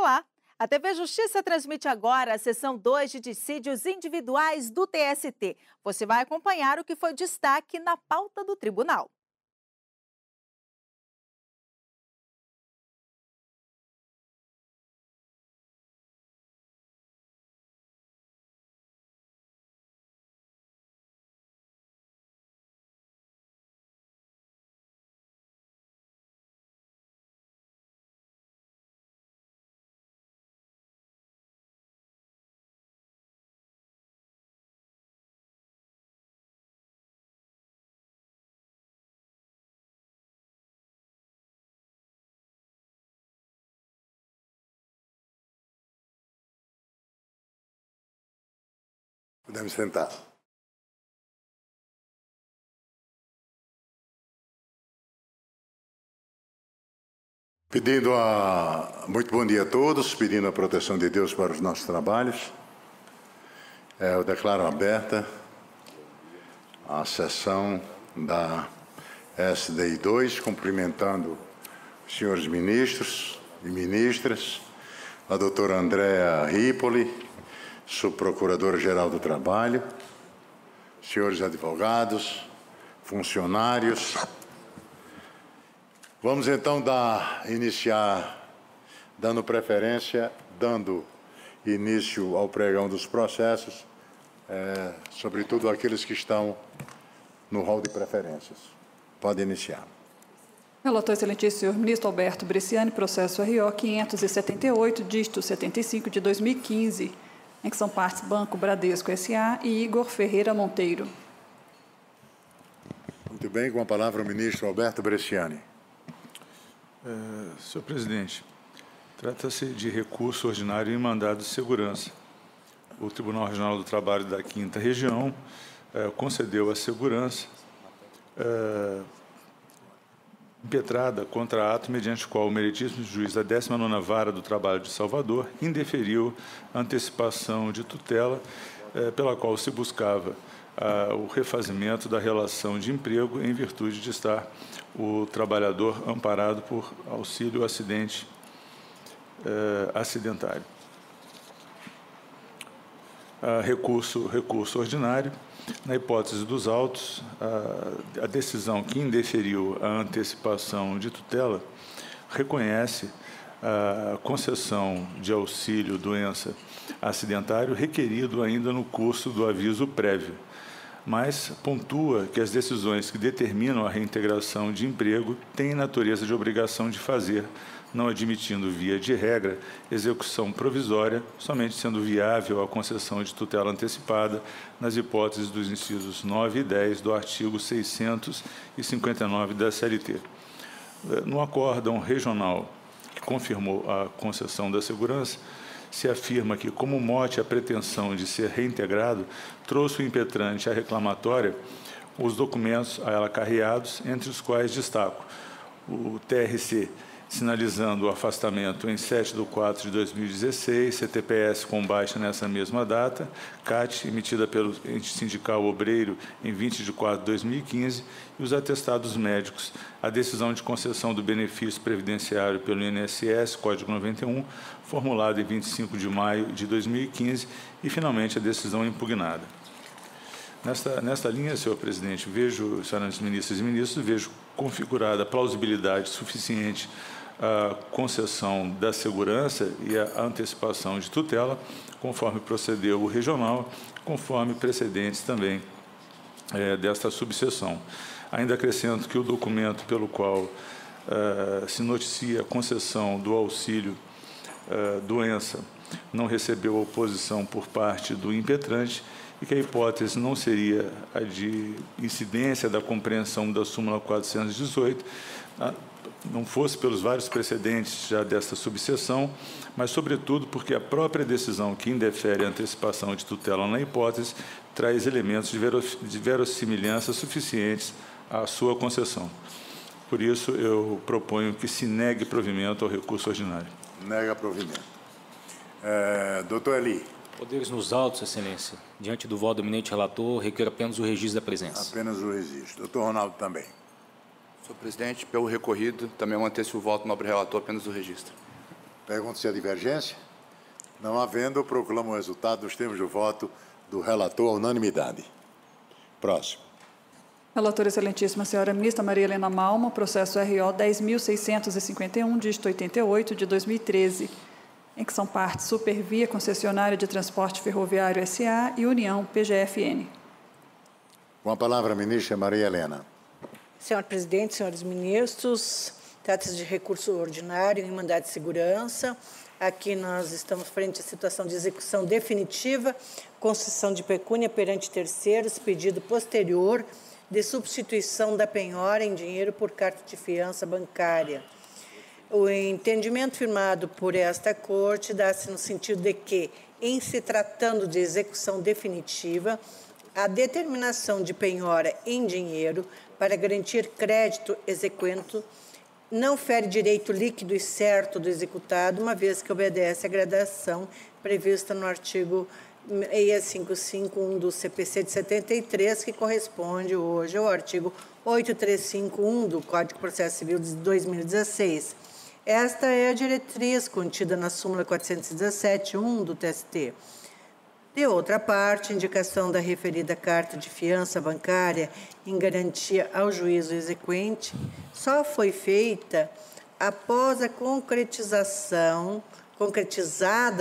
Olá! A TV Justiça transmite agora a sessão 2 de dissídios individuais do TST. Você vai acompanhar o que foi destaque na pauta do tribunal. Podemos sentar. Muito bom dia a todos, pedindo a proteção de Deus para os nossos trabalhos. Eu declaro aberta a sessão da SDI 2, cumprimentando os senhores ministros e ministras, a doutora Andréa Ripoli, subprocuradora-geral do Trabalho, senhores advogados, funcionários. Vamos então iniciar dando preferência, dando início ao pregão dos processos, sobretudo aqueles que estão no rol de preferências. Pode iniciar. Relator excelentíssimo senhor ministro Alberto Bresciani, processo RO 578, dígito 75 de 2015, em que são partes Banco Bradesco S.A. e Igor Ferreira Monteiro. Muito bem, com a palavra o ministro Alberto Bresciani. Senhor presidente, trata-se de recurso ordinário em mandado de segurança. O Tribunal Regional do Trabalho da 5ª Região concedeu a segurança impetrada contra ato mediante o qual o meritíssimo juiz da 19ª Vara do Trabalho de Salvador indeferiu a antecipação de tutela pela qual se buscava o refazimento da relação de emprego em virtude de estar o trabalhador amparado por auxílio acidentário. Recurso ordinário. Na hipótese dos autos, a decisão que indeferiu a antecipação de tutela reconhece a concessão de auxílio doença acidentário requerido ainda no curso do aviso prévio, mas pontua que as decisões que determinam a reintegração de emprego têm natureza de obrigação de fazer, não admitindo, via de regra, execução provisória, somente sendo viável a concessão de tutela antecipada nas hipóteses dos incisos 9 e 10 do artigo 659 da CLT. No acórdão regional que confirmou a concessão da segurança, se afirma que, como mote a pretensão de ser reintegrado, trouxe o impetrante à reclamatória os documentos a ela carreados, entre os quais destaco o TRC, sinalizando o afastamento em 7/4 de 2016, CTPS com baixa nessa mesma data, CAT, emitida pelo ente sindical obreiro em 20/4 de 2015, e os atestados médicos, a decisão de concessão do benefício previdenciário pelo INSS, Código 91, formulada em 25 de maio de 2015, e, finalmente, a decisão impugnada. Nesta linha, senhor presidente, senhoras ministras e ministros, vejo configurada a plausibilidade suficiente a concessão da segurança e a antecipação de tutela, conforme procedeu o regional, conforme precedentes também desta subseção. Ainda acrescento que o documento pelo qual se noticia a concessão do auxílio doença não recebeu oposição por parte do impetrante e que a hipótese não seria a de incidência da compreensão da súmula 418, não fosse pelos vários precedentes já desta subseção, mas, sobretudo, porque a própria decisão que indefere a antecipação de tutela na hipótese traz elementos de verossimilhança suficientes à sua concessão. Por isso, eu proponho que se negue provimento ao recurso ordinário. Nega provimento. Doutor Eli. Poderes nos autos, excelência. Diante do voto do eminente relator, requer apenas o registro da presença. Apenas o registro. Doutor Ronaldo também. Senhor presidente, pelo recorrido, também manter-se o voto, nobre relator, apenas o registro. Pergunto se há divergência. Não havendo, proclamo o resultado dos termos do voto do relator à unanimidade. Próximo. Relatora Excelentíssima Senhora Ministra Maria Helena Malma, processo RO 10.651, dígito 88, de 2013, em que são partes Supervia, concessionária de transporte ferroviário S.A. e União PGFN. Com a palavra, a ministra Maria Helena. Senhor presidente, senhores ministros, trata-se de recurso ordinário em mandado de segurança. Aqui nós estamos frente à situação de execução definitiva, concessão de pecúnia perante terceiros, pedido posterior de substituição da penhora em dinheiro por carta de fiança bancária. O entendimento firmado por esta Corte dá-se no sentido de que, em se tratando de execução definitiva, a determinação de penhora em dinheiro para garantir crédito exequento não fere direito líquido e certo do executado, uma vez que obedece à gradação prevista no artigo 6551 do CPC de 73, que corresponde hoje ao artigo 8351 do Código de Processo Civil de 2016. Esta é a diretriz contida na súmula 417.1 do TST. De outra parte, a indicação da referida carta de fiança bancária em garantia ao juízo exequente só foi feita após a concretizada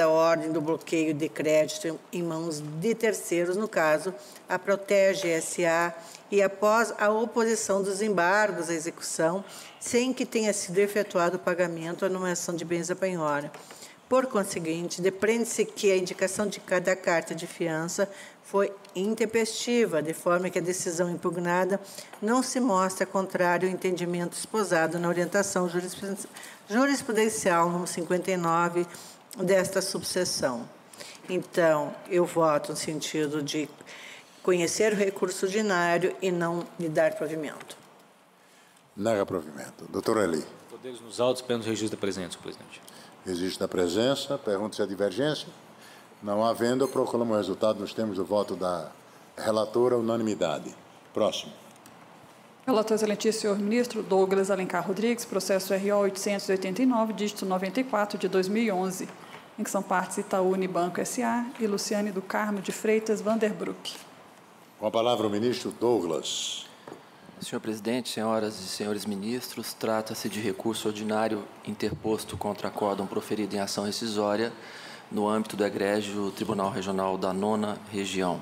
a ordem do bloqueio de crédito em mãos de terceiros, no caso, a Protege S.A., e após a oposição dos embargos à execução, sem que tenha sido efetuado o pagamento ou anuição de bens à penhora. Por conseguinte, depreende-se que a indicação de cada carta de fiança foi intempestiva, de forma que a decisão impugnada não se mostra contrária ao entendimento esposado na orientação jurisprudencial número 59 desta subseção. Então, eu voto no sentido de conhecer o recurso ordinário e não lhe dar provimento. Nega provimento. Doutora Eli. Poderes nos autos, pelo registro da presença, senhor presidente. Existe a presença. Pergunto se há divergência. Não havendo, eu proclamo o resultado nos termos do voto da relatora, unanimidade. Próximo. Relator Excelentíssimo Senhor Ministro Douglas Alencar Rodrigues, processo RO 889, dígito 94, de 2011, em que são partes Itaú Unibanco S.A. e Luciane do Carmo de Freitas Vanderbroek. Com a palavra o ministro Douglas. Senhor presidente, senhoras e senhores ministros, trata-se de recurso ordinário interposto contra acórdão proferido em ação rescisória no âmbito do egrégio Tribunal Regional da 9ª Região.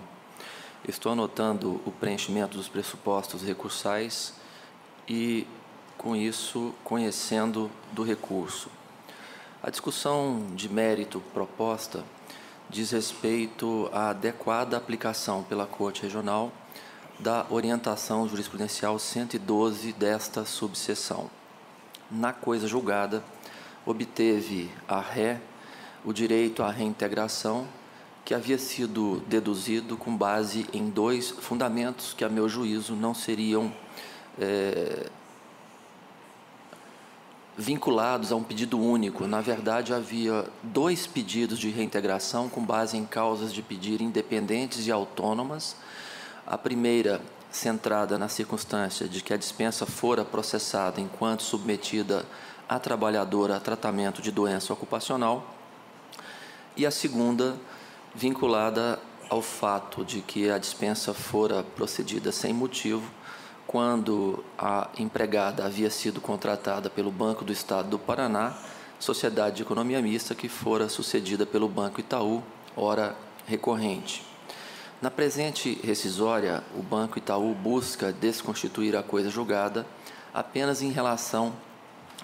Estou anotando o preenchimento dos pressupostos recursais e, com isso, conhecendo do recurso. A discussão de mérito proposta diz respeito à adequada aplicação pela Corte Regional da orientação jurisprudencial 112 desta subseção. Na coisa julgada, obteve a ré o direito à reintegração, que havia sido deduzido com base em 2 fundamentos que, a meu juízo, não seriam vinculados a um pedido único. Na verdade, havia 2 pedidos de reintegração com base em causas de pedir independentes e autônomas. A primeira, centrada na circunstância de que a dispensa fora processada enquanto submetida a trabalhadora a tratamento de doença ocupacional, e a segunda, vinculada ao fato de que a dispensa fora procedida sem motivo, quando a empregada havia sido contratada pelo Banco do Estado do Paraná, Sociedade de Economia Mista, que fora sucedida pelo Banco Itaú, ora recorrente. Na presente rescisória, o Banco Itaú busca desconstituir a coisa julgada apenas em relação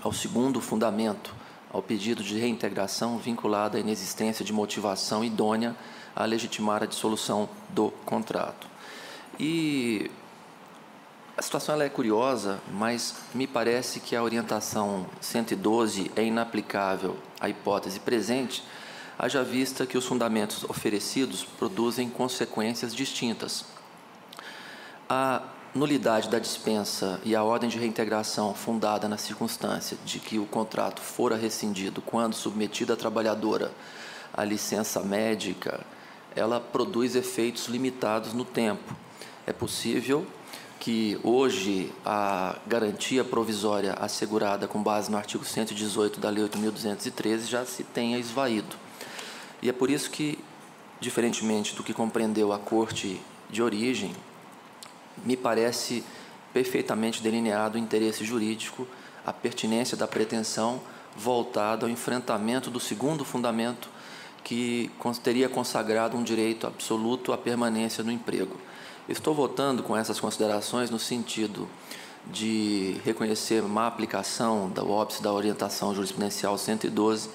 ao segundo fundamento, ao pedido de reintegração vinculado à inexistência de motivação idônea a legitimar a dissolução do contrato. E a situação ela é curiosa, mas me parece que a orientação 112 é inaplicável à hipótese presente, haja vista que os fundamentos oferecidos produzem consequências distintas. A nulidade da dispensa e a ordem de reintegração fundada na circunstância de que o contrato fora rescindido quando submetida a trabalhadora à licença médica, ela produz efeitos limitados no tempo. É possível que hoje a garantia provisória assegurada com base no artigo 118 da Lei 8.213 já se tenha esvaído. E é por isso que, diferentemente do que compreendeu a Corte de origem, me parece perfeitamente delineado o interesse jurídico, a pertinência da pretensão voltada ao enfrentamento do segundo fundamento, que teria consagrado um direito absoluto à permanência no emprego. Estou votando com essas considerações no sentido de reconhecer má aplicação da óbice da orientação jurisprudencial 112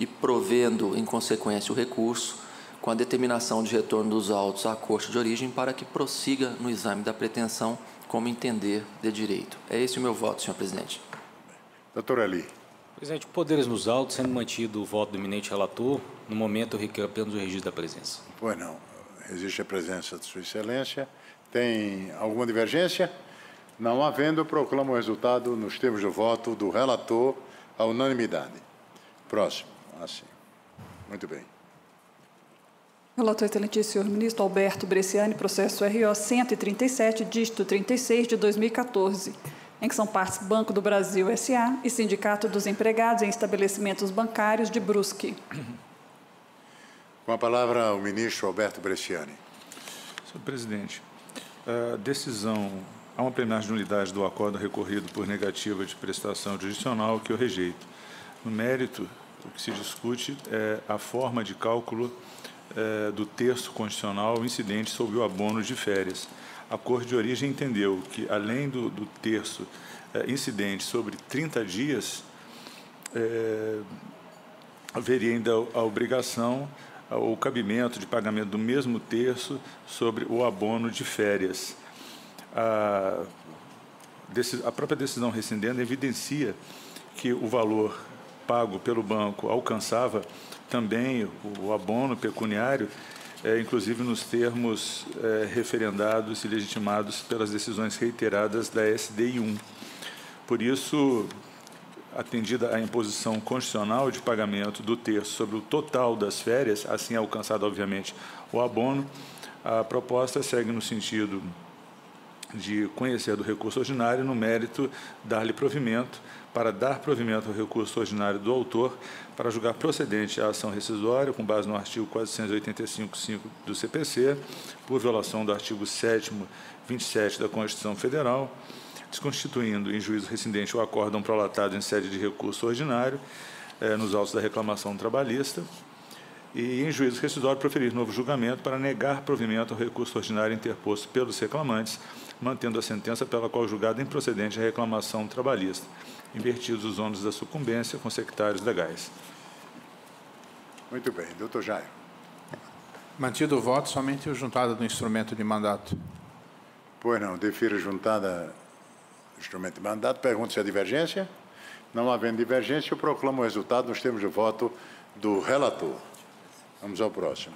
e provendo, em consequência, o recurso com a determinação de retorno dos autos à Corte de origem para que prossiga no exame da pretensão como entender de direito. É esse o meu voto, senhor presidente. Doutor Ali. Presidente, poderes nos autos, sendo mantido o voto do eminente relator, no momento eu requero apenas o registro da presença. Pois não. Existe a presença de Sua Excelência. Tem alguma divergência? Não havendo, proclamo o resultado nos termos do voto do relator à unanimidade. Próximo. Assim. Muito bem. Relator excelentíssimo senhor ministro Alberto Bresciani, processo RO 137, dígito 36 de 2014, em que são partes Banco do Brasil S.A. e Sindicato dos Empregados em Estabelecimentos Bancários de Brusque. Com a palavra, o ministro Alberto Bresciani. Senhor presidente, a decisão, há uma plenária de nulidade do acordo recorrido por negativa de prestação jurisdicional que eu rejeito. No mérito, o que se discute é a forma de cálculo do terço constitucional incidente sobre o abono de férias. A Corte de origem entendeu que, além do terço incidente sobre 30 dias, haveria ainda a obrigação, o cabimento de pagamento do mesmo terço sobre o abono de férias. A própria decisão rescindendo evidencia que o valor pago pelo banco alcançava também o abono pecuniário, inclusive nos termos referendados e legitimados pelas decisões reiteradas da SDI 1. Por isso, atendida a imposição constitucional de pagamento do terço sobre o total das férias, assim alcançado, obviamente, o abono, a proposta segue no sentido de conhecer do recurso ordinário, no mérito, dar-lhe provimento, para dar provimento ao recurso ordinário do autor, para julgar procedente a ação rescisória, com base no artigo 485.5 do CPC, por violação do artigo 7º, 27 da Constituição Federal, desconstituindo em juízo rescindente o acórdão prolatado em sede de recurso ordinário, nos autos da reclamação trabalhista, e, em juízo rescisório, proferir novo julgamento para negar provimento ao recurso ordinário interposto pelos reclamantes, mantendo a sentença pela qual julgada improcedente a reclamação trabalhista, invertidos os ônus da sucumbência com sectários legais. Muito bem. Doutor Jair. Mantido o voto, somente o juntado do instrumento de mandato. Pois não. Defiro juntada do instrumento de mandato. Pergunto se há divergência. Não havendo divergência, eu proclamo o resultado nos termos de voto do relator. Vamos ao próximo.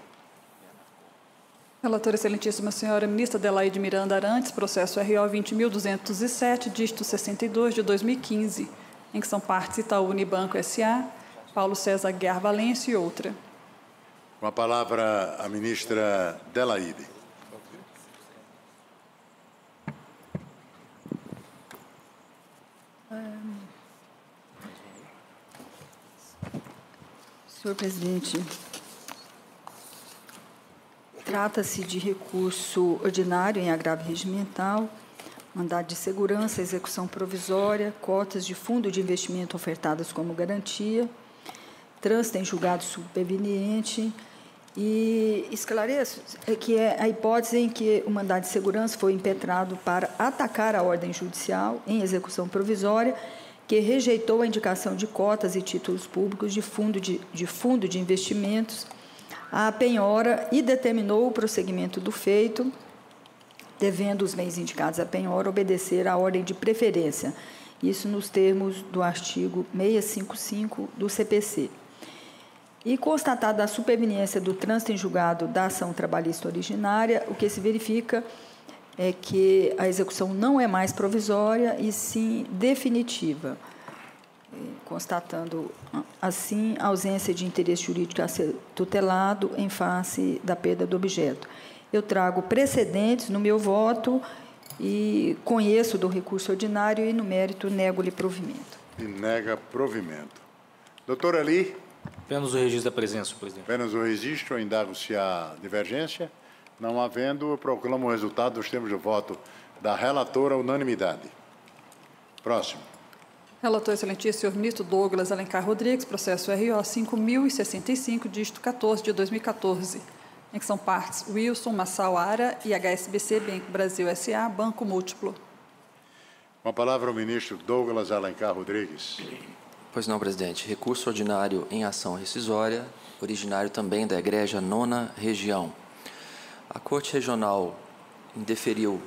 Relatora excelentíssima senhora ministra Adelaide Miranda Arantes, processo RO 20.207, dígito 62 de 2015, em que são partes Itaú Unibanco S.A., Paulo César Guiar Valêncio e outra. Com a palavra, a ministra Adelaide. Senhor presidente, trata-se de recurso ordinário em agravo regimental, mandado de segurança, execução provisória, cotas de fundo de investimento ofertadas como garantia, trânsito em julgado superveniente, e esclareço que é a hipótese em que o mandado de segurança foi impetrado para atacar a ordem judicial em execução provisória, que rejeitou a indicação de cotas e títulos públicos de fundo de investimentos à penhora e determinou o prosseguimento do feito, devendo os bens indicados à penhora obedecer à ordem de preferência, isso nos termos do artigo 655 do CPC. E constatada a superveniência do trânsito em julgado da ação trabalhista originária, o que se verifica é que a execução não é mais provisória e sim definitiva, constatando, assim, a ausência de interesse jurídico a ser tutelado em face da perda do objeto. Eu trago precedentes no meu voto e conheço do recurso ordinário e, no mérito, nego-lhe provimento. E nega provimento. Doutor Eli. Apenas o registro da presença, senhor presidente. Apenas o registro, indago se há divergência. Não havendo, eu proclamo o resultado dos termos de voto da relatora, unanimidade. Próximo. Relator excelentíssimo, senhor ministro Douglas Alencar Rodrigues, processo RO 5.065, dígito 14 de 2014, em que são partes Wilson Massauara e HSBC Banco Brasil S.A., Banco Múltiplo. Com a palavra o ministro Douglas Alencar Rodrigues. Pois não, presidente. Recurso ordinário em ação rescisória, originário também da egrégia 9ª Região. A Corte Regional indeferiu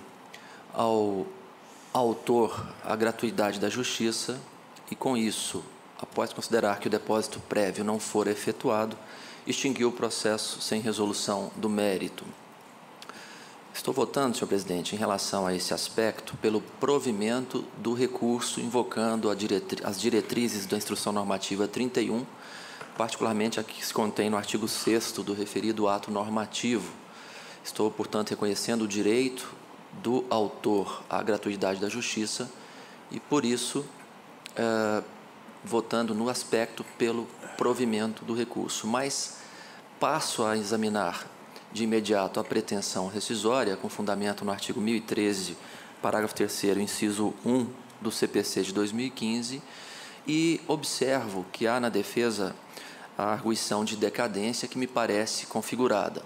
ao autor a gratuidade da Justiça e, com isso, após considerar que o depósito prévio não for efetuado, extinguiu o processo sem resolução do mérito. Estou votando, senhor presidente, em relação a esse aspecto, pelo provimento do recurso invocando as diretrizes da Instrução Normativa 31, particularmente a que se contém no artigo 6º do referido ato normativo. Estou, portanto, reconhecendo o direito do autor à gratuidade da Justiça e, por isso, votando no aspecto pelo provimento do recurso. Mas passo a examinar de imediato a pretensão rescisória, com fundamento no artigo 1013, parágrafo 3º, inciso 1 do CPC de 2015, e observo que há na defesa a arguição de decadência que me parece configurada.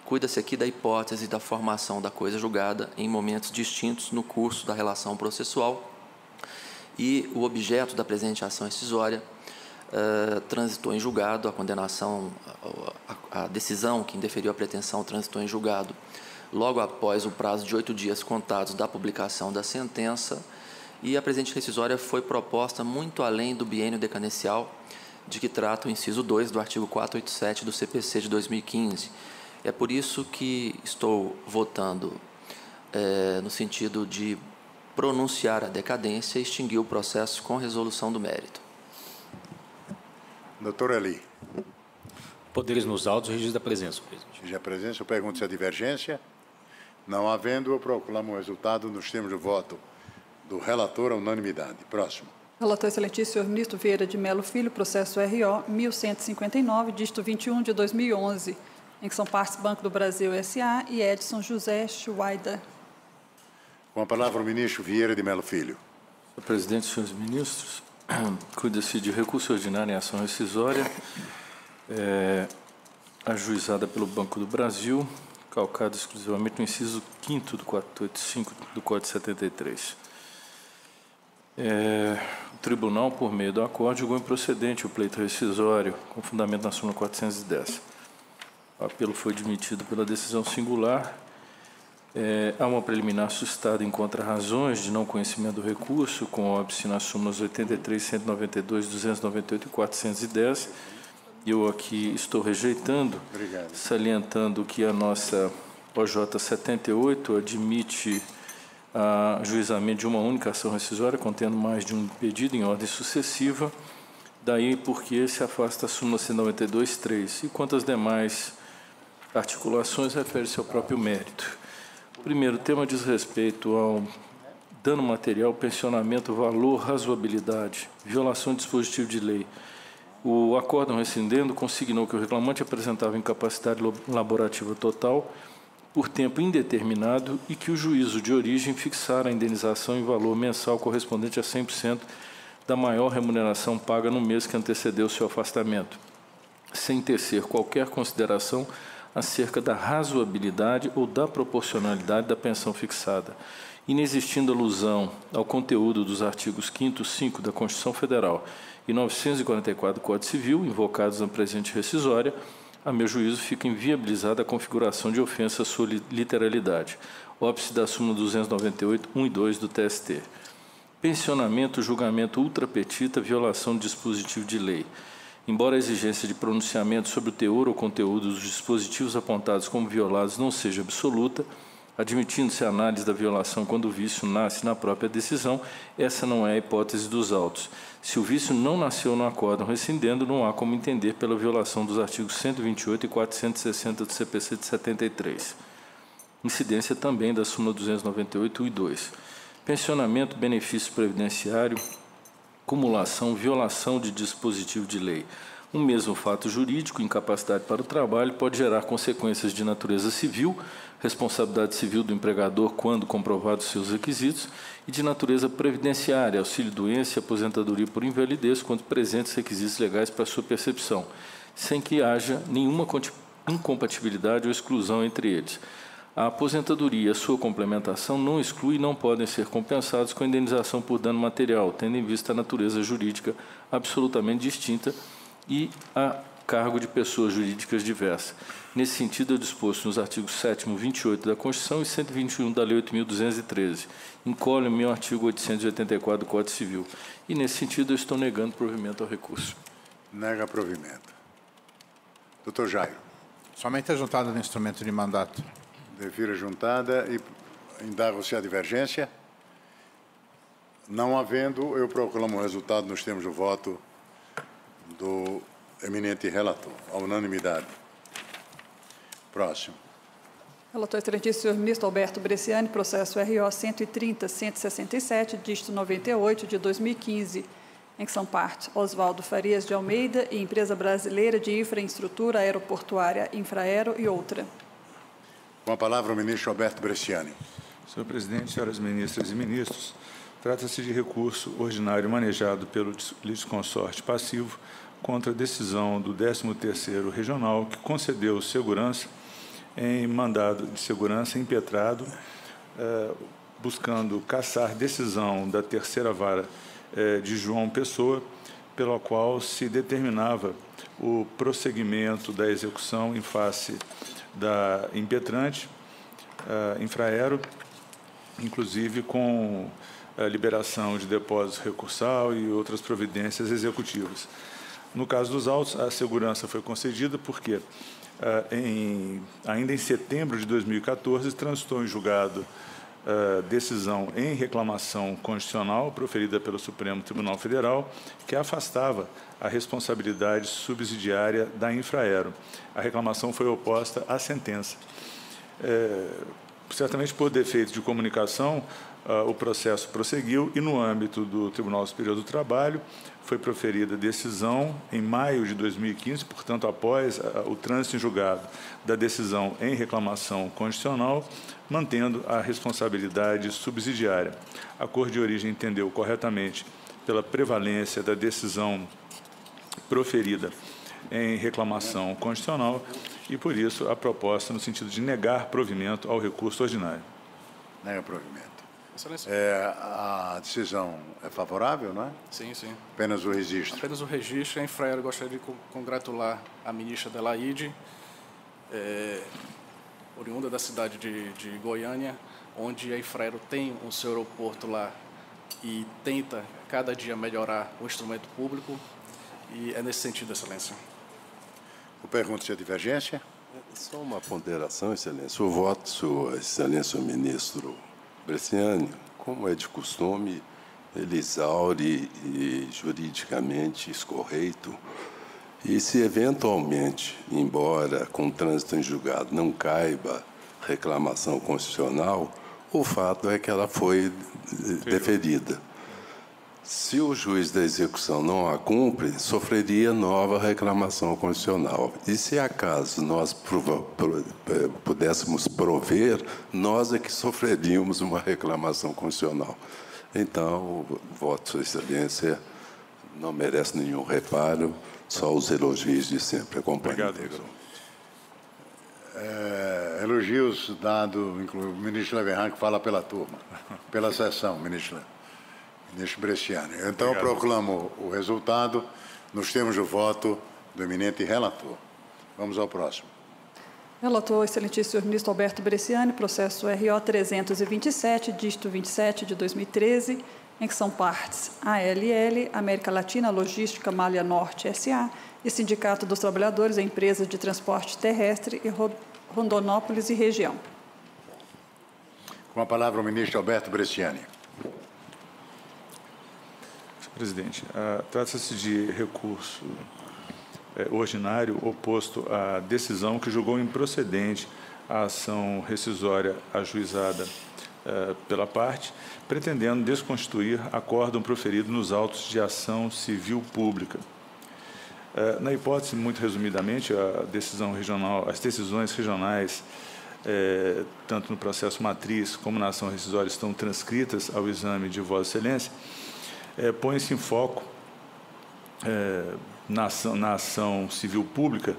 Cuida-se aqui da hipótese da formação da coisa julgada em momentos distintos no curso da relação processual e o objeto da presente ação rescisória transitou em julgado, a condenação, a decisão que indeferiu a pretensão transitou em julgado logo após o prazo de 8 dias contados da publicação da sentença, e a presente rescisória foi proposta muito além do biênio decadencial de que trata o inciso 2 do artigo 487 do CPC de 2015. É por isso que estou votando no sentido de pronunciar a decadência e extinguir o processo com resolução do mérito. Doutor Eli. Poderes nos autos, registro da presença, senhor presidente. Registro da presença, eu pergunto se há divergência. Não havendo, eu proclamo o resultado nos termos de voto do relator à unanimidade. Próximo. Relator excelentíssimo, senhor ministro Vieira de Melo Filho, processo RO 1159, dígito 21 de 2011, em que são partes Banco do Brasil S.A. e Edson José Schweider. Com a palavra o ministro Vieira de Melo Filho. Senhor presidente, senhores ministros, cuida-se de recurso ordinário em ação rescisória, ajuizada pelo Banco do Brasil, calcado exclusivamente no inciso 5º do 485 do Código 73. O tribunal, por meio do acórdão, julgou improcedente o pleito rescisório, com fundamento na súmula 410. O apelo foi admitido pela decisão singular. Há uma preliminar suscitada em contra-razões de não conhecimento do recurso, com óbice nas súmulas 83, 192, 298 e 410. Eu aqui estou rejeitando, salientando que a nossa OJ 78 admite ajuizamento de uma única ação rescisória, contendo mais de um pedido em ordem sucessiva, daí porque se afasta a súmula 192, 3. E quanto às demais articulações, refere-se ao próprio mérito. O primeiro tema diz respeito ao dano material, pensionamento, valor, razoabilidade, violação de dispositivo de lei. O acórdão rescindendo consignou que o reclamante apresentava incapacidade laborativa total por tempo indeterminado e que o juízo de origem fixara a indenização em valor mensal correspondente a 100% da maior remuneração paga no mês que antecedeu o seu afastamento, sem tecer qualquer consideração acerca da razoabilidade ou da proporcionalidade da pensão fixada, inexistindo alusão ao conteúdo dos artigos 5º, 5 da Constituição Federal e 944 do Código Civil, invocados na presente rescisória. A meu juízo, fica inviabilizada a configuração de ofensa à sua literalidade. Óbice da súmula 298, 1 e 2 do TST. Pensionamento, julgamento ultrapetita, violação do dispositivo de lei. Embora a exigência de pronunciamento sobre o teor ou conteúdo dos dispositivos apontados como violados não seja absoluta, admitindo-se a análise da violação quando o vício nasce na própria decisão, essa não é a hipótese dos autos. Se o vício não nasceu no acórdão rescindendo, não há como entender pela violação dos artigos 128 e 460 do CPC de 73. incidência também da súmula 298 e 2. Pensionamento, benefício previdenciário, cumulação, violação de dispositivo de lei. Um mesmo fato jurídico, incapacidade para o trabalho, pode gerar consequências de natureza civil, responsabilidade civil do empregador quando comprovados seus requisitos, e de natureza previdenciária, auxílio-doença e aposentadoria por invalidez, quando presentes requisitos legais para sua percepção, sem que haja nenhuma incompatibilidade ou exclusão entre eles. A aposentadoria e a sua complementação não excluem e não podem ser compensados com indenização por dano material, tendo em vista a natureza jurídica absolutamente distinta e a cargo de pessoas jurídicas diversas. Nesse sentido, é disposto nos artigos 7º, 28 da Constituição e 121 da Lei 8.213. Incolhe-me o artigo 884 do Código Civil. E, nesse sentido, eu estou negando provimento ao recurso. Nega provimento. Doutor Jairo. Somente a juntada do instrumento de mandato. Devira juntada e indago-se a divergência. Não havendo, eu proclamo o resultado nos termos do voto do eminente relator, a unanimidade. Próximo. Relator excelentíssimo senhor ministro Alberto Bresciani, processo RO 130.167, dígito 98 de 2015, em que são parte Oswaldo Farias de Almeida e Empresa Brasileira de Infraestrutura Aeroportuária Infraero e outra. Com a palavra o ministro Alberto Bresciani. Senhor presidente, senhoras ministras e ministros, trata-se de recurso ordinário manejado pelo litisconsorte passivo contra a decisão do 13º Regional, que concedeu segurança em mandado de segurança impetrado, buscando cassar decisão da terceira vara de João Pessoa, pela qual se determinava o prosseguimento da execução em face da impetrante, Infraero, inclusive com a liberação de depósito recursal e outras providências executivas. No caso dos autos, a segurança foi concedida porque, ainda em setembro de 2014, transitou em julgado decisão em reclamação constitucional proferida pelo Supremo Tribunal Federal, que afastava a responsabilidade subsidiária da Infraero. A reclamação foi oposta à sentença. Certamente por defeito de comunicação, o processo prosseguiu e, no âmbito do Tribunal Superior do Trabalho, foi proferida decisão em maio de 2015, portanto, após o trânsito em julgado da decisão em reclamação constitucional, mantendo a responsabilidade subsidiária. A Corte de Origem entendeu corretamente pela prevalência da decisão proferida em reclamação constitucional e, por isso, a proposta no sentido de negar provimento ao recurso ordinário. Nega provimento. A decisão é favorável, não é? Sim, sim. Apenas o registro. Apenas o registro. A Infraero gostaria de congratular a ministra Adelaide, oriunda da cidade de Goiânia, onde a Infraero tem o seu aeroporto lá e tenta cada dia melhorar o instrumento público, e é nesse sentido, Excelência. Eu pergunto se há divergência. Só uma ponderação, Excelência. O voto, Sua Excelência, o ministro Bresciani, como é de costume, ele exaure e juridicamente escorreito. E se eventualmente, embora com trânsito em julgado não caiba reclamação constitucional, o fato é que ela foi deferida. Se o juiz da execução não a cumpre, sofreria nova reclamação constitucional. E se acaso nós pudéssemos prover, nós é que sofreríamos uma reclamação constitucional. Então, o voto de Sua Excelência não merece nenhum reparo, só os elogios de sempre. Acompanhe. Obrigado. Elogios dado, inclusive o ministro Leverran, que fala pela turma, pela sessão, ministro Bresciani. Então, eu proclamo o resultado nos termos do voto do eminente relator. Vamos ao próximo. Relator, excelentíssimo senhor ministro Alberto Bresciani, processo RO 327, dígito 27 de 2013, em que são partes ALL, América Latina Logística Malha Norte S.A. e Sindicato dos Trabalhadores, Empresas de Transporte Terrestre e Rondonópolis e Região. Com a palavra o ministro Alberto Bresciani. Senhor presidente, trata-se de recurso ordinário oposto à decisão que julgou improcedente a ação rescisória ajuizada pela parte, pretendendo desconstituir acórdão proferido nos autos de ação civil pública. Na hipótese, muito resumidamente, a decisão regional, as decisões regionais, tanto no processo matriz como na ação rescisória, estão transcritas ao exame de Vossa Excelência, põe-se em foco na ação civil pública,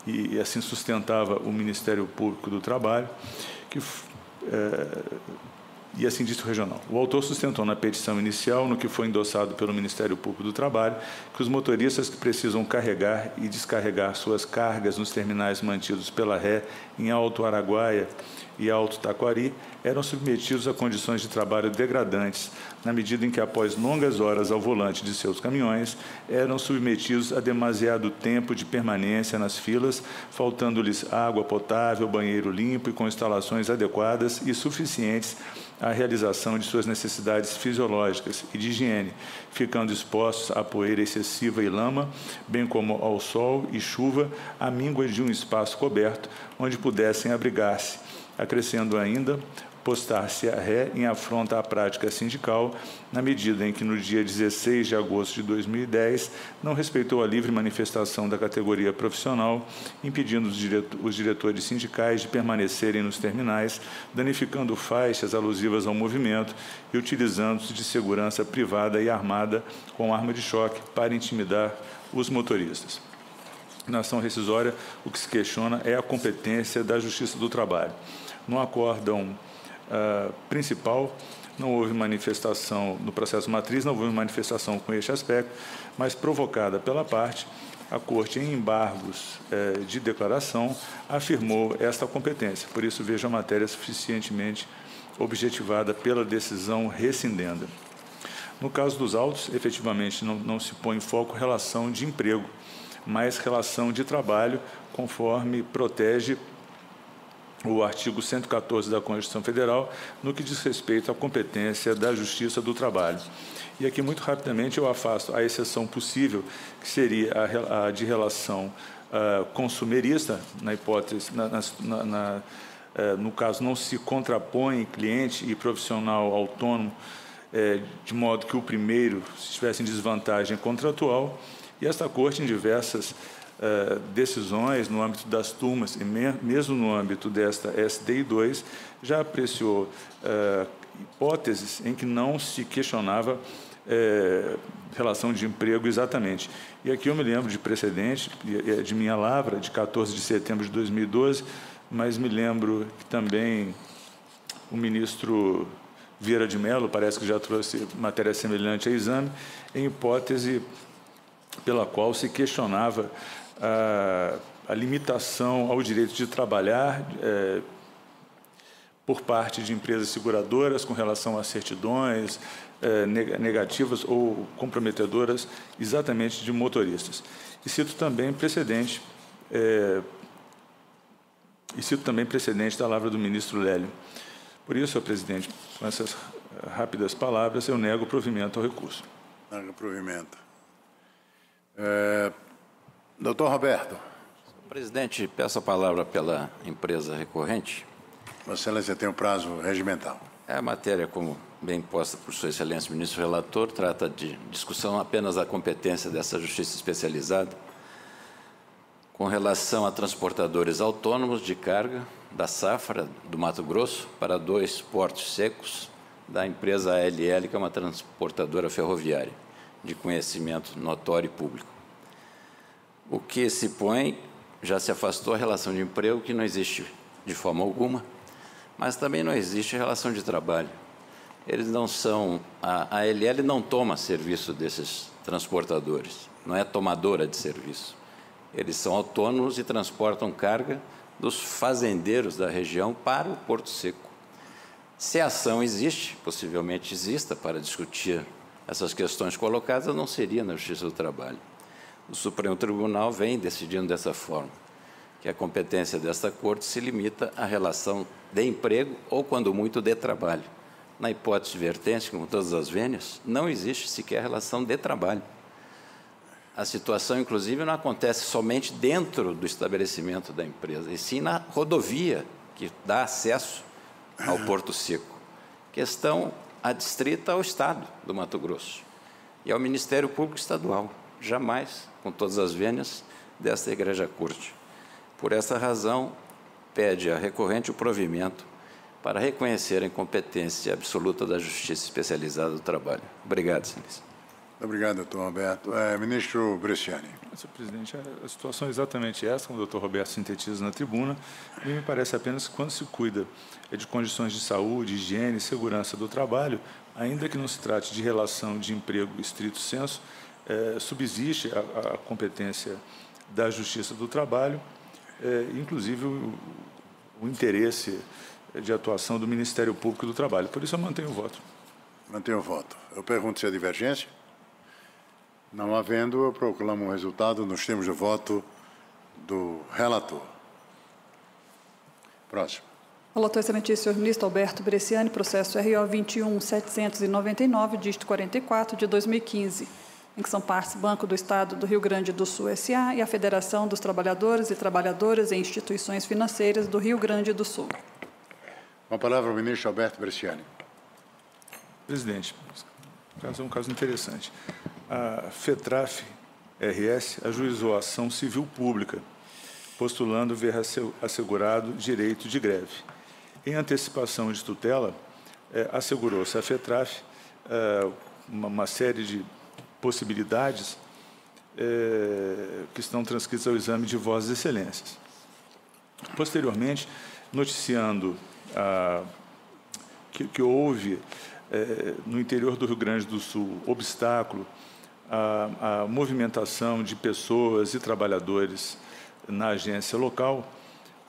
e assim sustentava o Ministério Público do Trabalho, e assim disse o regional. O autor sustentou na petição inicial, no que foi endossado pelo Ministério Público do Trabalho, que os motoristas que precisam carregar e descarregar suas cargas nos terminais mantidos pela Ré em Alto Araguaia e Alto Taquari eram submetidos a condições de trabalho degradantes, na medida em que, após longas horas ao volante de seus caminhões, eram submetidos a demasiado tempo de permanência nas filas, faltando-lhes água potável, banheiro limpo e com instalações adequadas e suficientes à realização de suas necessidades fisiológicas e de higiene, ficando expostos à poeira excessiva e lama, bem como ao sol e chuva, à míngua de um espaço coberto, onde pudessem abrigar-se, acrescendo ainda postar-se a ré em afronta à prática sindical, na medida em que, no dia 16 de agosto de 2010, não respeitou a livre manifestação da categoria profissional, impedindo os diretores sindicais de permanecerem nos terminais, danificando faixas alusivas ao movimento e utilizando-se de segurança privada e armada com arma de choque para intimidar os motoristas. Na ação rescisória, o que se questiona é a competência da Justiça do Trabalho. No acórdão principal, não houve manifestação, no processo matriz, não houve manifestação com este aspecto, mas provocada pela parte, a Corte, em embargos de declaração, afirmou esta competência. Por isso, vejo a matéria suficientemente objetivada pela decisão rescindenda. No caso dos autos, efetivamente, não se põe em foco relação de emprego, mas relação de trabalho, conforme protege o artigo 114 da Constituição Federal, no que diz respeito à competência da Justiça do Trabalho. E aqui, muito rapidamente, eu afasto a exceção possível, que seria a de relação consumerista, na hipótese, no caso, não se contrapõe cliente e profissional autônomo, de modo que o primeiro estivesse em desvantagem contratual, e esta Corte, em diversas decisões no âmbito das turmas e mesmo no âmbito desta SDI 2, já apreciou hipóteses em que não se questionava relação de emprego exatamente. E aqui eu me lembro de precedente, de minha lavra, de 14 de setembro de 2012, mas me lembro que também o ministro Vieira de Mello, parece que já trouxe matéria semelhante a exame, em hipótese pela qual se questionava a limitação ao direito de trabalhar por parte de empresas seguradoras com relação a certidões negativas ou comprometedoras exatamente de motoristas. E cito também precedente da lavra do ministro Lélio. Por isso, senhor presidente, com essas rápidas palavras, eu nego o provimento ao recurso. Nego o provimento. Doutor Roberto. Presidente, peço a palavra pela empresa recorrente. Vossa Excelência tem um prazo regimental. A matéria, como bem posta por Sua Excelência, ministro relator, trata de discussão apenas da competência dessa justiça especializada com relação a transportadores autônomos de carga da safra do Mato Grosso para 2 portos secos da empresa ALL, que é uma transportadora ferroviária de conhecimento notório e público. O que se põe já se afastou a relação de emprego, que não existe de forma alguma, mas também não existe relação de trabalho. Eles não são... A ALL não toma serviço desses transportadores, não é tomadora de serviço. Eles são autônomos e transportam carga dos fazendeiros da região para o Porto Seco. Se a ação existe, possivelmente exista, para discutir essas questões colocadas, não seria na Justiça do Trabalho. O Supremo Tribunal vem decidindo dessa forma, que a competência desta Corte se limita à relação de emprego ou, quando muito, de trabalho. Na hipótese de vertente, como todas as vênias, não existe sequer relação de trabalho. A situação, inclusive, não acontece somente dentro do estabelecimento da empresa, e sim na rodovia que dá acesso ao Porto Seco. Questão adstrita ao Estado do Mato Grosso e ao Ministério Público Estadual, jamais, com todas as vênias, desta Igreja Corte. Por essa razão, pede a recorrente o provimento para reconhecer a incompetência absoluta da Justiça Especializada do Trabalho. Obrigado, senhores. Obrigado, doutor Roberto. Ministro Bresciani. Senhor presidente, a situação é exatamente essa, como o doutor Roberto sintetiza na tribuna, e me parece apenas que quando se cuida de condições de saúde, higiene e segurança do trabalho, ainda que não se trate de relação de emprego estrito sensu, subsiste a competência da Justiça do Trabalho, inclusive o interesse de atuação do Ministério Público do Trabalho. Por isso eu mantenho o voto. Mantenho o voto. Eu pergunto se há divergência. Não havendo, eu proclamo o resultado nos termos de voto do relator. Próximo. Relator excelentíssimo senhor ministro Alberto Bresciani, processo RO 21.799, dígito 44, de 2015, em que são partes Banco do Estado do Rio Grande do Sul S.A. e a Federação dos Trabalhadores e Trabalhadoras em Instituições Financeiras do Rio Grande do Sul. Com a palavra o ministro Alberto Bresciani. Presidente, o caso é um caso interessante. A FETRAF RS ajuizou a ação civil pública, postulando ver assegurado direito de greve. Em antecipação de tutela, assegurou-se à FETRAF uma série de possibilidades que estão transcritas ao exame de vozes excelências. Posteriormente, noticiando que houve no interior do Rio Grande do Sul obstáculo à movimentação de pessoas e trabalhadores na agência local,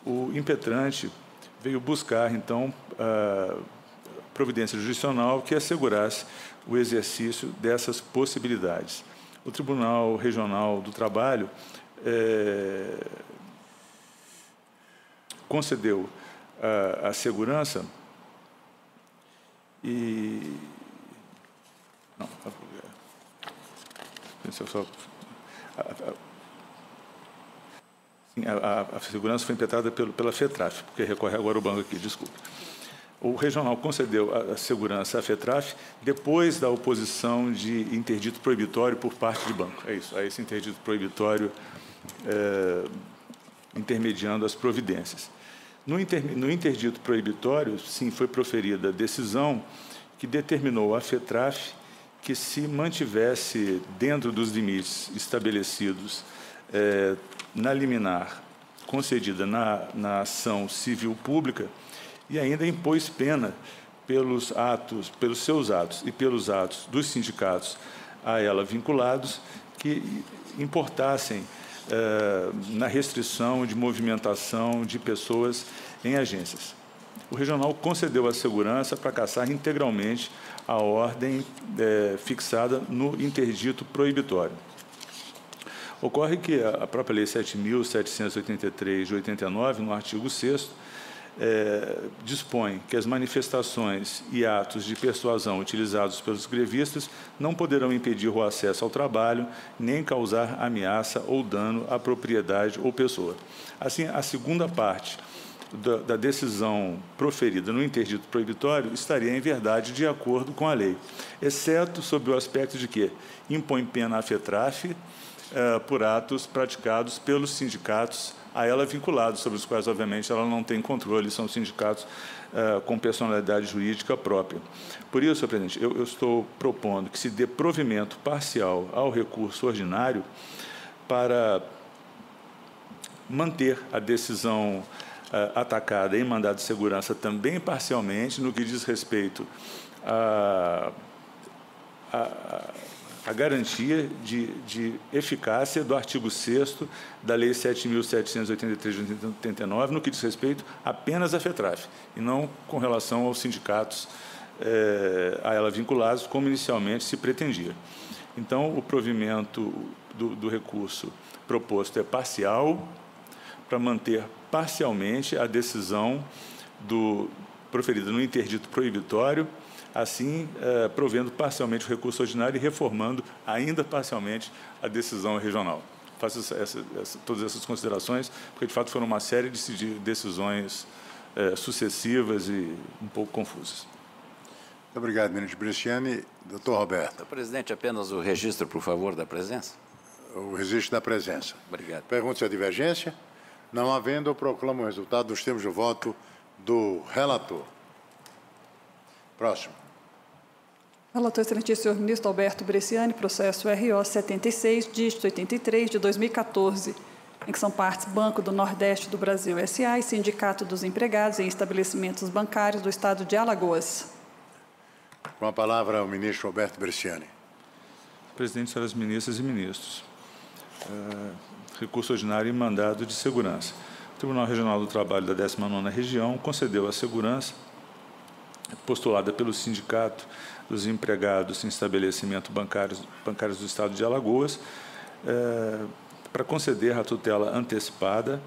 o impetrante veio buscar, então, providência jurisdicional que assegurasse o exercício dessas possibilidades. O Tribunal Regional do Trabalho concedeu a segurança e... Não, a segurança foi impetrada pela FETRAF, porque recorre agora o banco aqui, desculpe. O regional concedeu a segurança à FETRAF depois da oposição de interdito proibitório por parte de banco. É isso, esse interdito proibitório intermediando as providências. No interdito proibitório, sim, foi proferida a decisão que determinou à FETRAF que se mantivesse dentro dos limites estabelecidos na liminar concedida na ação civil pública e ainda impôs pena pelos seus atos e pelos atos dos sindicatos a ela vinculados que importassem na restrição de movimentação de pessoas em agências. O regional concedeu a segurança para cassar integralmente a ordem fixada no interdito proibitório. Ocorre que a própria Lei 7.783 de 89, no artigo 6º, dispõe que as manifestações e atos de persuasão utilizados pelos grevistas não poderão impedir o acesso ao trabalho, nem causar ameaça ou dano à propriedade ou pessoa. Assim, a segunda parte da decisão proferida no interdito proibitório estaria, em verdade, de acordo com a lei, exceto sob o aspecto de que impõe pena à FETRAF por atos praticados pelos sindicatos a ela vinculados, sobre os quais, obviamente, ela não tem controle, são sindicatos com personalidade jurídica própria. Por isso, senhor presidente, eu estou propondo que se dê provimento parcial ao recurso ordinário para manter a decisão atacada em mandado de segurança também parcialmente no que diz respeito à garantia de eficácia do artigo 6º da Lei 7.783 de 89, no que diz respeito apenas à FETRAF, e não com relação aos sindicatos a ela vinculados, como inicialmente se pretendia. Então, o provimento do recurso proposto é parcial, para manter parcialmente a decisão proferida no interdito proibitório, assim provendo parcialmente o recurso ordinário e reformando ainda parcialmente a decisão regional. Faço todas essas considerações, porque de fato foram uma série de decisões sucessivas e um pouco confusas. Muito obrigado, ministro Bresciani. Doutor Roberto. Senhor presidente, apenas o registro, por favor, da presença. O registro da presença. Obrigado. Pergunta se há divergência. Não havendo, eu proclamo o resultado dos termos de voto do relator. Próximo. Relator excelentíssimo senhor ministro Alberto Bresciani, processo RO 76, dígito 83, de 2014, em que são partes Banco do Nordeste do Brasil S.A. e Sindicato dos Empregados em Estabelecimentos Bancários do Estado de Alagoas. Com a palavra, o ministro Alberto Bresciani. Presidente, senhoras ministras e ministros. Recurso ordinário e mandado de segurança. O Tribunal Regional do Trabalho da 19ª Região concedeu a segurança postulada pelo Sindicato dos Empregados em Estabelecimentos Bancários do Estado de Alagoas para conceder a tutela antecipada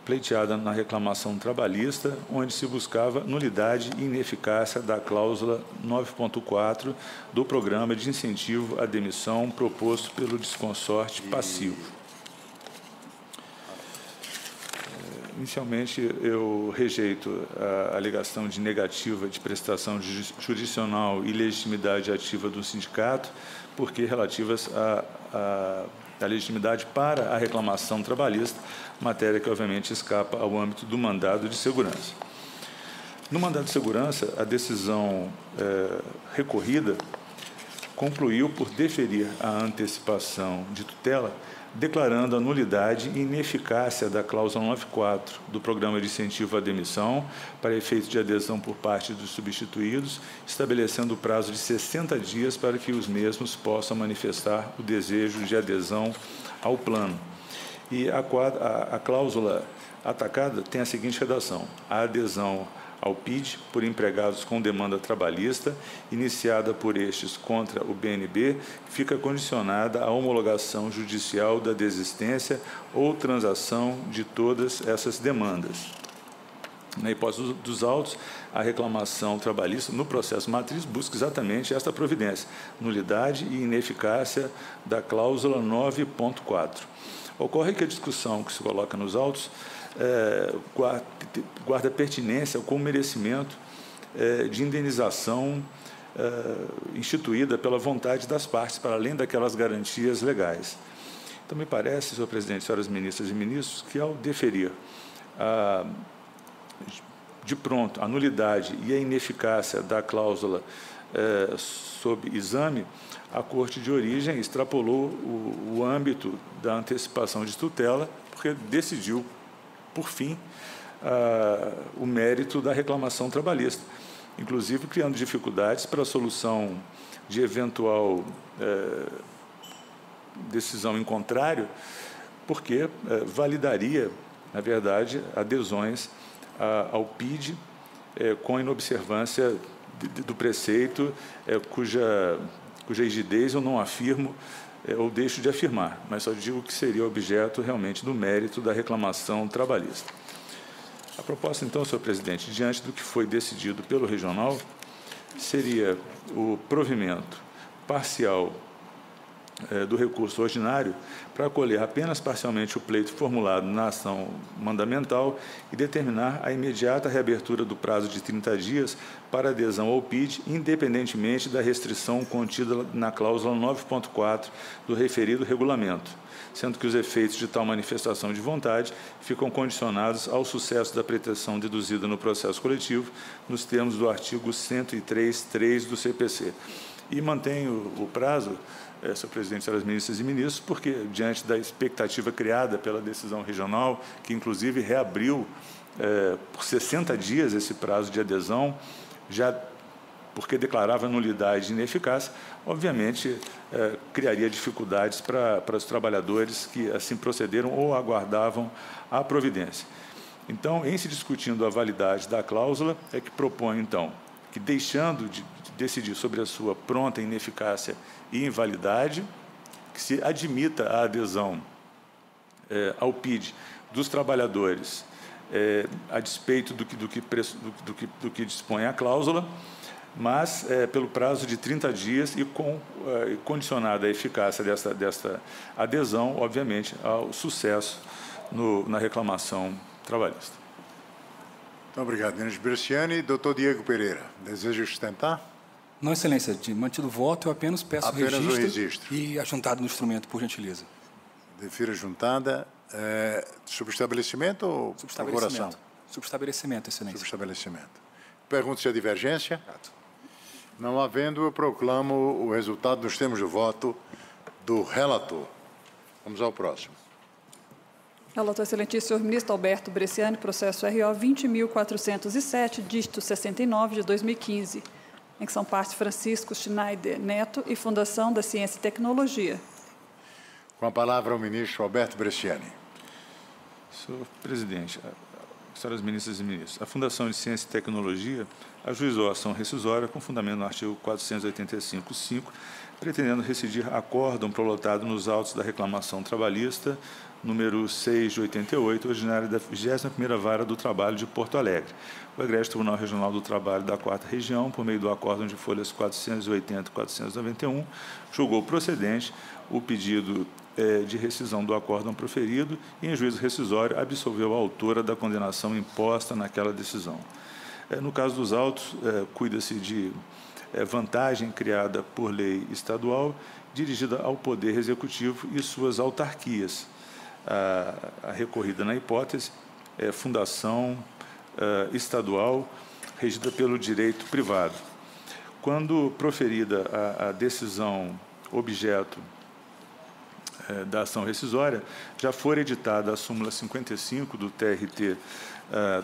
pleiteada na reclamação trabalhista, onde se buscava nulidade e ineficácia da cláusula 9.4 do Programa de Incentivo à Demissão proposto pelo desconsorte passivo. Inicialmente, eu rejeito a alegação de negativa de prestação jurisdicional e legitimidade ativa do sindicato, porque relativas à legitimidade para a reclamação trabalhista, matéria que, obviamente, escapa ao âmbito do mandado de segurança. No mandado de segurança, a decisão recorrida concluiu por deferir a antecipação de tutela, declarando a nulidade e ineficácia da cláusula 9.4 do Programa de Incentivo à Demissão para efeito de adesão por parte dos substituídos, estabelecendo o prazo de 60 dias para que os mesmos possam manifestar o desejo de adesão ao plano. E a cláusula atacada tem a seguinte redação: a adesão ao PID por empregados com demanda trabalhista, iniciada por estes contra o BNB, fica condicionada à homologação judicial da desistência ou transação de todas essas demandas. Na hipótese dos autos, a reclamação trabalhista no processo matriz busca exatamente esta providência, nulidade e ineficácia da cláusula 9.4. Ocorre que a discussão que se coloca nos autos guarda pertinência com o merecimento de indenização instituída pela vontade das partes, para além daquelas garantias legais. Então, me parece, senhor presidente, senhoras ministras e ministros, que ao deferir de pronto a nulidade e a ineficácia da cláusula sob exame, a Corte de Origem extrapolou o âmbito da antecipação de tutela, porque decidiu, por fim, o mérito da reclamação trabalhista, inclusive criando dificuldades para a solução de eventual decisão em contrário, porque validaria, na verdade, adesões ao PID com inobservância do preceito, cuja rigidez eu não afirmo ou deixo de afirmar, mas só digo que seria objeto realmente do mérito da reclamação trabalhista. A proposta, então, senhor presidente, diante do que foi decidido pelo regional, seria o provimento parcial do recurso ordinário para acolher apenas parcialmente o pleito formulado na ação mandamental e determinar a imediata reabertura do prazo de 30 dias para adesão ao PID, independentemente da restrição contida na cláusula 9.4 do referido regulamento, sendo que os efeitos de tal manifestação de vontade ficam condicionados ao sucesso da pretensão deduzida no processo coletivo, nos termos do artigo 103.3 do CPC. E mantenho o prazo, senhor presidente, senhoras ministras e ministros, porque, diante da expectativa criada pela decisão regional, que inclusive reabriu por 60 dias esse prazo de adesão, já porque declarava nulidade e ineficácia, obviamente criaria dificuldades para os trabalhadores que assim procederam ou aguardavam a providência. Então, em se discutindo a validade da cláusula, é que propõe, então, que deixando de decidir sobre a sua pronta ineficácia e invalidade, que se admita a adesão ao PID dos trabalhadores a despeito do que dispõe a cláusula, mas pelo prazo de 30 dias e condicionada a eficácia desta adesão, obviamente, ao sucesso na reclamação trabalhista. Muito obrigado, ministro Bresciani. Doutor Diego Pereira, deseja sustentar? Não, Excelência, de mantido o voto, eu apenas peço apenas o registro e a juntada do instrumento, por gentileza. Defira juntada. Subestabelecimento ou procuração? Subestabelecimento, Excelência. Subestabelecimento. Pergunta-se a divergência. Não havendo, eu proclamo o resultado nos termos de voto do relator. Vamos ao próximo. Relator excelentíssimo, senhor ministro Alberto Bresciani, processo RO 20.407, dígito 69 de 2015, em que são partes Francisco Schneider Neto e Fundação da Ciência e Tecnologia. Com a palavra o ministro Alberto Bresciani. Senhor presidente, senhoras ministras e ministros, a Fundação de Ciência e Tecnologia ajuizou a ação rescisória com fundamento no artigo 485.5, pretendendo rescindir acórdão prolotado nos autos da reclamação trabalhista número 6 de 88, originário da 21ª Vara do Trabalho de Porto Alegre. O Egrégio Tribunal Regional do Trabalho da 4ª Região, por meio do acórdão de folhas 480 e 491, julgou procedente o pedido de rescisão do acórdão proferido e, em juízo rescisório, absolveu a autora da condenação imposta naquela decisão. No caso dos autos, cuida-se de vantagem criada por lei estadual dirigida ao Poder Executivo e suas autarquias. A recorrida na hipótese é fundação estadual regida pelo direito privado. Quando proferida a decisão objeto da ação rescisória, já for editada a súmula 55 do TRT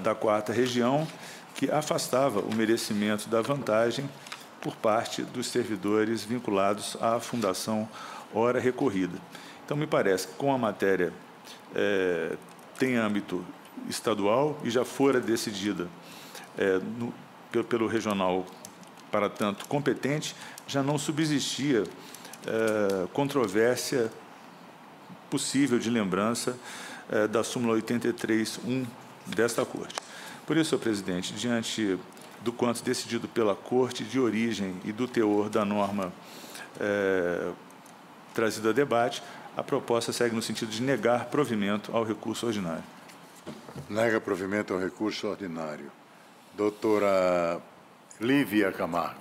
da 4ª Região, que afastava o merecimento da vantagem por parte dos servidores vinculados à fundação ora recorrida. Então, me parece que, com a matéria tem âmbito estadual e já fora decidida pelo regional, para tanto competente, já não subsistia controvérsia possível de lembrança da súmula 83.1 desta Corte. Por isso, senhor presidente, diante do quanto decidido pela Corte de origem e do teor da norma trazida a debate, a proposta segue no sentido de negar provimento ao recurso ordinário. Nega provimento ao recurso ordinário. Doutora Lívia Camargo,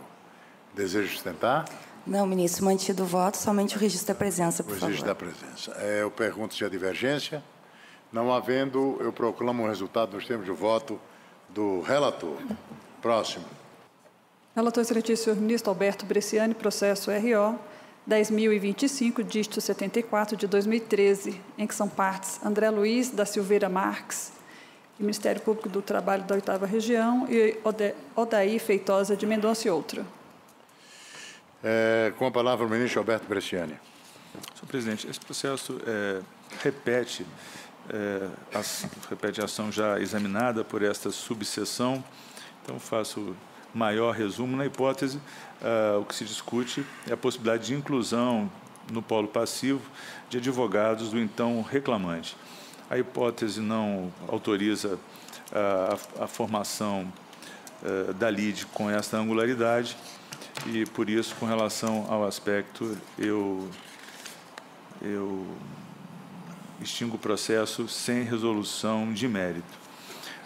deseja sustentar? Não, ministro, mantido o voto, somente o registro da presença, por favor. O registro da presença. Eu pergunto se há divergência. Não havendo, eu proclamo o resultado nos termos de voto do relator. Próximo. Relator excelentíssimo, senhor ministro Alberto Bresciani, processo RO 10.025, dígito 74 de 2013, em que são partes André Luiz da Silveira Marques e Ministério Público do Trabalho da 8ª Região e Odaí Feitosa de Mendonça e outra. Com a palavra o ministro Alberto Bresciani. Senhor presidente, esse processo repete a ação já examinada por esta subseção, então faço maior resumo. Na hipótese, o que se discute é a possibilidade de inclusão no polo passivo de advogados do então reclamante. A hipótese não autoriza a formação da lide com esta angularidade e, por isso, com relação ao aspecto, eu extingo o processo sem resolução de mérito.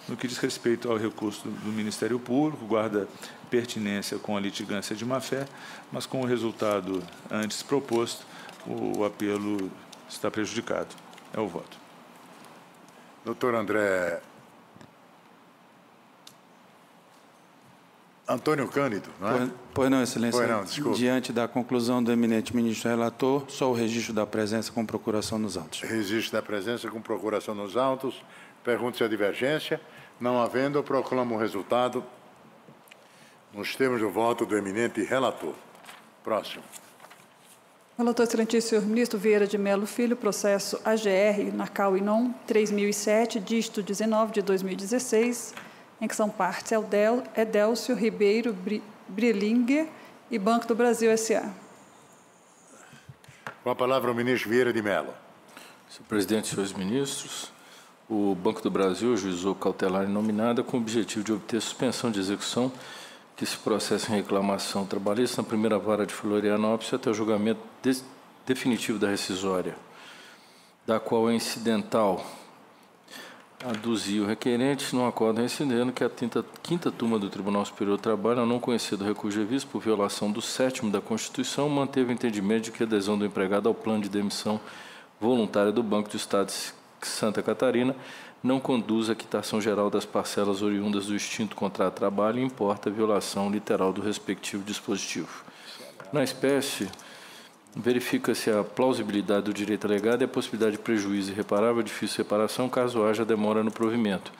No que diz respeito ao recurso do Ministério Público, guarda pertinência com a litigância de má-fé, mas com o resultado antes proposto, o apelo está prejudicado. É o voto. Doutor André Antônio Cândido, não é? Pois não, Excelência. Pois não, desculpe. Diante da conclusão do eminente ministro relator, só o registro da presença com procuração nos autos. Registro da presença com procuração nos autos. Pergunto se há divergência. Não havendo, eu proclamo o resultado nos termos do voto do eminente relator. Próximo. Relator excelentíssimo, senhor ministro Vieira de Melo Filho, processo AGR na CAU-INOM 3007, dígito 19 de 2016, em que são partes Edélcio Ribeiro Brilinger e Banco do Brasil S.A. Com a palavra o ministro Vieira de Mello. Senhor presidente, senhores ministros, O Banco do Brasil ajuizou cautelar inominada com o objetivo de obter suspensão de execução que se processa em reclamação trabalhista na primeira vara de Florianópolis até o julgamento definitivo da rescisória, da qual é incidental aduzir o requerente no acordo incidendo que a quinta turma do Tribunal Superior do Trabalho, ao não conhecer do recurso revisto por violação do 7º da Constituição, manteve o entendimento de que a adesão do empregado ao plano de demissão voluntária do Banco do Estado de Santa Catarina não conduz à quitação geral das parcelas oriundas do extinto contrato de trabalho e importa a violação literal do respectivo dispositivo. Na espécie, verifica-se a plausibilidade do direito alegado e a possibilidade de prejuízo irreparável ou difícil reparação caso haja demora no provimento.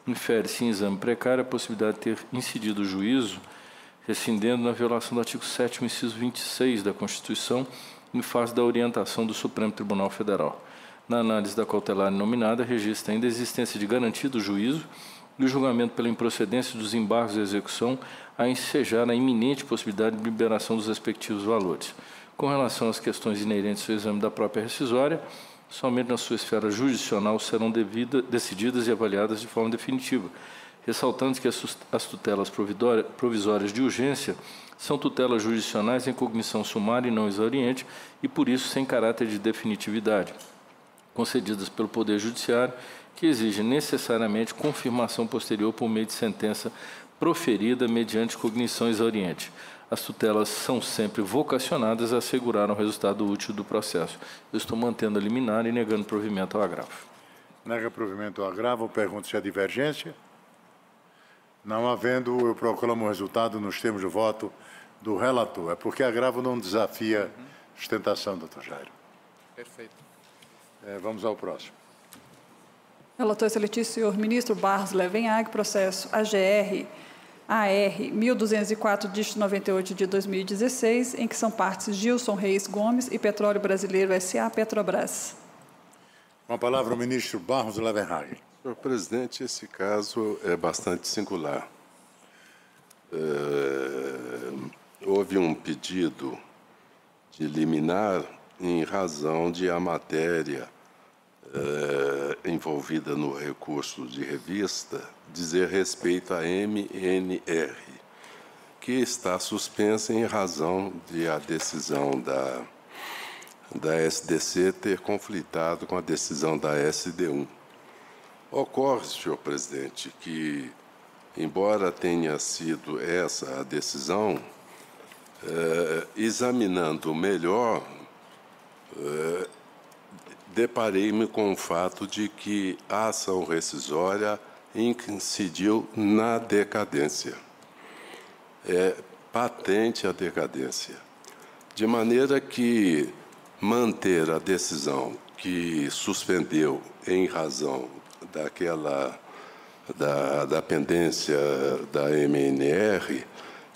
Infere-se em exame precário a possibilidade de ter incidido o juízo, rescindendo na violação do artigo 7º, inciso 26 da Constituição, em face da orientação do Supremo Tribunal Federal. Na análise da cautelar inominada, registra ainda a existência de garantia do juízo e o julgamento pela improcedência dos embargos de execução a ensejar a iminente possibilidade de liberação dos respectivos valores. Com relação às questões inerentes ao exame da própria rescisória, somente na sua esfera jurisdicional serão decididas e avaliadas de forma definitiva, ressaltando que as tutelas provisórias de urgência são tutelas jurisdicionais em cognição sumária e não exauriente e, por isso, sem caráter de definitividade, concedidas pelo Poder Judiciário, que exige necessariamente confirmação posterior por meio de sentença proferida mediante cognição exauriente. As tutelas são sempre vocacionadas a assegurar um resultado útil do processo. Eu estou mantendo a liminar e negando provimento ao agravo. Nega provimento ao agravo. Pergunto se há divergência. Não havendo, eu proclamo o resultado nos termos de voto do relator. É porque agravo não desafia sustentação, doutor Jairo. Perfeito. Vamos ao próximo. Relator excelentíssimo senhor ministro Barros Levenhag, processo AGR 1204, dígito 98 de 2016, em que são partes Gilson Reis Gomes e Petróleo Brasileiro S.A. Petrobras. Com a palavra o ministro Barros Levenhag. Senhor presidente, esse caso é bastante singular. Houve um pedido de liminar em razão de a matéria envolvida no recurso de revista dizer respeito à MNR, que está suspensa em razão de a decisão da SDC ter conflitado com a decisão da SD1. Ocorre, senhor presidente, que, embora tenha sido essa a decisão, examinando melhor, deparei-me com o fato de que a ação rescisória incidiu na decadência. É patente a decadência. De maneira que manter a decisão que suspendeu em razão da pendência da MNR,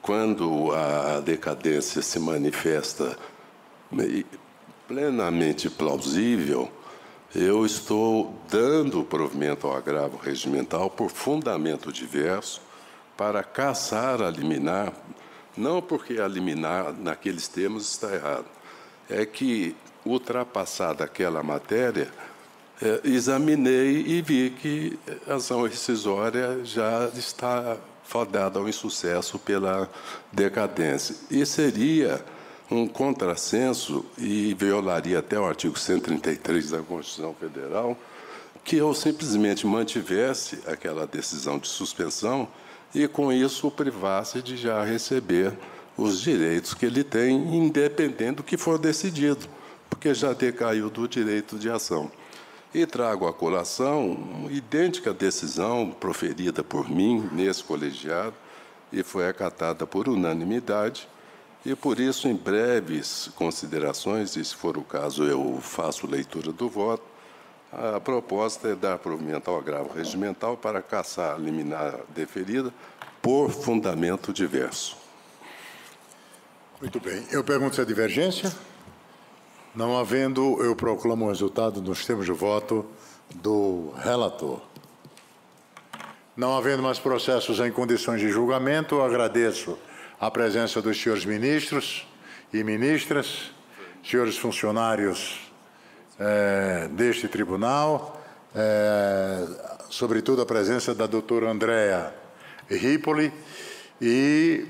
quando a decadência se manifesta plenamente plausível, eu estou dando provimento ao agravo regimental por fundamento diverso para cassar a liminar, não porque a liminar naqueles termos está errado, é que, ultrapassada aquela matéria, examinei e vi que a ação rescisória já está fadada ao insucesso pela decadência. E seria um contrassenso e violaria até o artigo 133 da Constituição Federal que eu simplesmente mantivesse aquela decisão de suspensão e, com isso, o privasse de já receber os direitos que ele tem, independente do que for decidido, porque já decaiu do direito de ação. E trago à colação idêntica decisão proferida por mim nesse colegiado e foi acatada por unanimidade. E, por isso, em breves considerações, e se for o caso eu faço leitura do voto, a proposta é dar provimento ao agravo regimental para cassar a liminar deferida por fundamento diverso. Muito bem. Eu pergunto se há divergência. Não havendo, eu proclamo o resultado nos termos de voto do relator. Não havendo mais processos em condições de julgamento, eu agradeço a presença dos senhores ministros e ministras, senhores funcionários deste tribunal sobretudo a presença da doutora Andrea Ripoli, e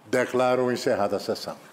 declaro encerrada a sessão.